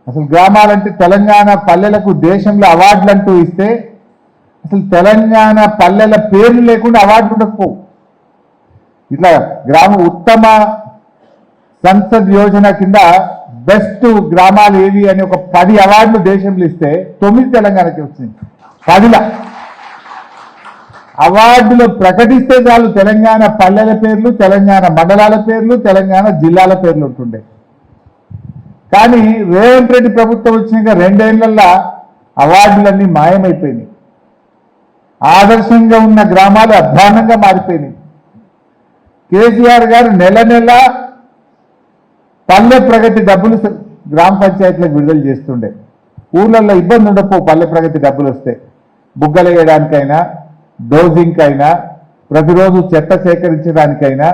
అసలు గ్రామాలంటే తెలంగాణ పల్లెలకు దేశంలో అవార్డులు అంటూ ఇస్తే అసలు తెలంగాణ పల్లెల పేర్లు లేకుండా అవార్డులు ఉండకపోవు. ఇట్లా గ్రామ ఉత్తమ సంసద్ యోజన కింద బెస్ట్ గ్రామాలు ఏవి అని ఒక 10 అవార్డులు దేశంలో ఇస్తే 9 తెలంగాణకి వచ్చింది. 10 అవార్డులు ప్రకటిస్తే చాలు తెలంగాణ పల్లెల పేర్లు, తెలంగాణ మండలాల పేర్లు, తెలంగాణ జిల్లాల పేర్లు ఉంటుండే. కానీ రేవంత్ రెడ్డి ప్రభుత్వం వచ్చినాక 2 ఏళ్లలో అవార్డులన్నీ మాయమైపోయినాయి. ఆదర్శంగా ఉన్న గ్రామాలు అధ్వానంగా మారిపోయినాయి. కేసీఆర్ గారు నెల నెల పల్లె ప్రగతి డబ్బులు గ్రామ పంచాయతీలకు విడుదల చేస్తుండే. ఊళ్ళల్లో ఇబ్బంది ఉండపో పల్లె ప్రగతి డబ్బులు వస్తే బుగ్గలు వేయడానికైనా, డోజింగ్ అయినా, ప్రతిరోజు చెత్త సేకరించడానికైనా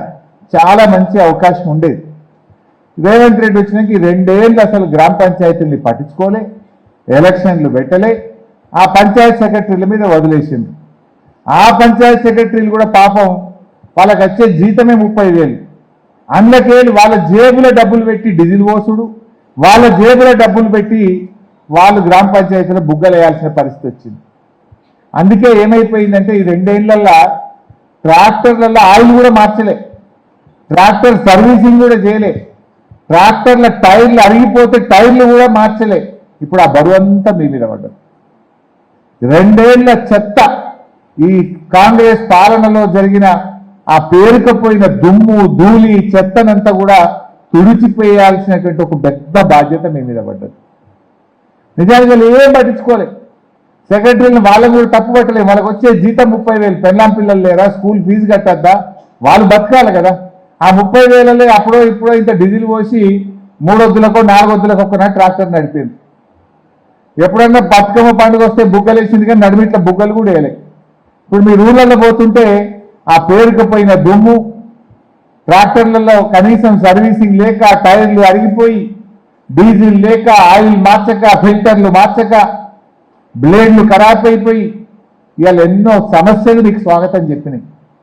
చాలా మంచి అవకాశం ఉండేది. రేవంత్ రెడ్డి వచ్చినాక ఈ 2 ఏళ్ళు అసలు గ్రామ పంచాయతీల్ని పట్టించుకోలే, ఎలక్షన్లు పెట్టలే, ఆ పంచాయత్ సెక్రటరీల మీద వదిలేసింది. ఆ పంచాయత్ సెక్రటరీలు కూడా పాపం వాళ్ళకి వచ్చే జీతమే 30,000. అందుకేళ్ళు వాళ్ళ జేబుల డబ్బులు పెట్టి డీజిల్ పోసుడు, వాళ్ళ జేబుల డబ్బులు పెట్టి వాళ్ళు గ్రామ పంచాయతీలో బుగ్గలు వేయాల్సిన పరిస్థితి వచ్చింది. అందుకే ఏమైపోయిందంటే ఈ 2 ఏళ్లలో ట్రాక్టర్లలో ఆయిల్ కూడా మార్చలే, ట్రాక్టర్ సర్వీసింగ్ కూడా చేయలే, ట్రాక్టర్ల టైర్లు అరిగిపోతే టైర్లు కూడా మార్చలే. ఇప్పుడు ఆ బరువు అంతా మీ మీద పడ్డది. 2 ఏళ్ల చెత్త ఈ కాంగ్రెస్ పాలనలో జరిగిన ఆ పేరుకపోయిన దుమ్ము ధూళి చెత్తనంతా కూడా తుడిచిపోయాల్సినటువంటి ఒక పెద్ద బాధ్యత మీ మీద పడ్డది. నిజానికి ఏం పట్టించుకోలే. సెక్రటరీలను వాళ్ళని కూడా తప్పు పట్టలేదు. వాళ్ళకి వచ్చే జీతం 30,000. పెళ్ళాం పిల్లలు లేరా, స్కూల్ ఫీజు కట్టద్దా, వాళ్ళు బతకాలి కదా. ఆ 30,000 అప్పుడో ఇప్పుడో ఇంత డీజిల్ పోసి 3 వద్దులకో 4 వద్దులకు ఒక్కనా ట్రాక్టర్ నడిపింది. ఎప్పుడన్నా బతుకమ్మ పండుగ వస్తే బుగ్గలు వేసింది కానీ నడిమిట్ల బుగ్గలు కూడా వేయలే. ఇప్పుడు మీ ఊళ్ళల్లో పోతుంటే ఆ పేరుకపోయిన దుమ్ము, ట్రాక్టర్లలో కనీసం సర్వీసింగ్ లేక టైర్లు అరిగిపోయి, డీజిల్ లేక, ఆయిల్ మార్చక, ఫిల్టర్లు మార్చక, బ్లేడ్లు ఖరాబ్ అయిపోయి ఇవాళ ఎన్నో సమస్యలు మీకు స్వాగతం చెప్పినాయి.